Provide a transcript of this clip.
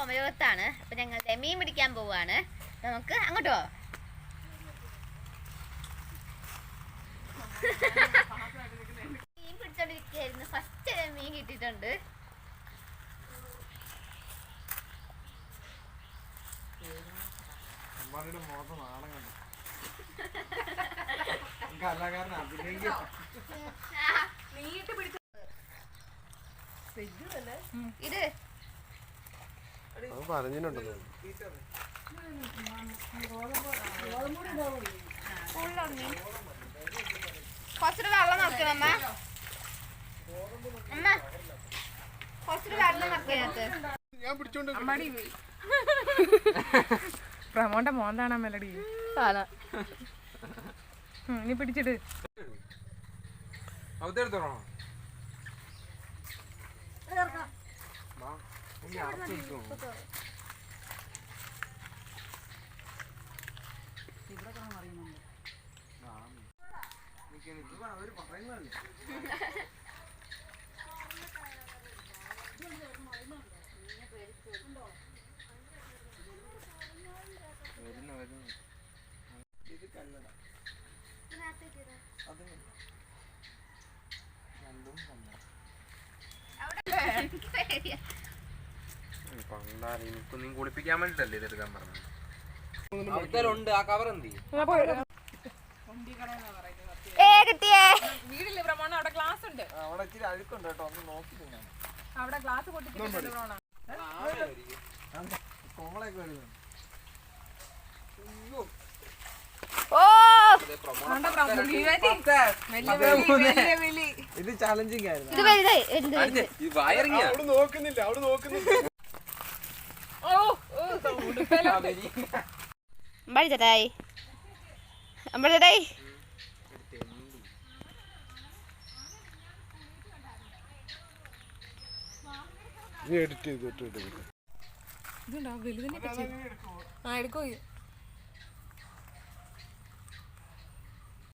കുമരകത്താണ്. അപ്പം ഞങ്ങൾ മീൻ പിടിക്കാൻ പോവുകയാണ്. നമുക്ക് അങ്ങോട്ടോ മീൻ പിടിച്ചോണ്ടിരിക്കുകയായിരുന്നു. ഫസ്റ്റ് മീൻ കിട്ടിയിട്ടുണ്ട്. ഇത് പറഞ്ഞിട്ടുണ്ടല്ലോ കുറച്ചൊരു വെള്ളം നോക്കണം അമ്മ. അമ്മ കുറച്ചൊരു വെള്ളം നോക്കിയത് പ്രമോന്റെ മോന്താണാ മെലഡി. ഇനി പിടിച്ചിട്ട് കുളിപ്പിക്കാൻ വേണ്ടിട്ടല്ലേ ഇതെടുക്കാൻ പറഞ്ഞത്. വീടില്ലേ പ്രമോണ? അവിടെ ഗ്ലാസ് ഉണ്ട്. അവിടെ ഗ്ലാസ് പൊട്ടിച്ചിട്ടുണ്ട് പ്രമോണ. ഇത് ചാലഞ്ചിങ് ആയിരുന്നു. ചേട്ടായി ചേട്ടായി ഇതുണ്ടോ വലുതിനെ എടുക്കോ?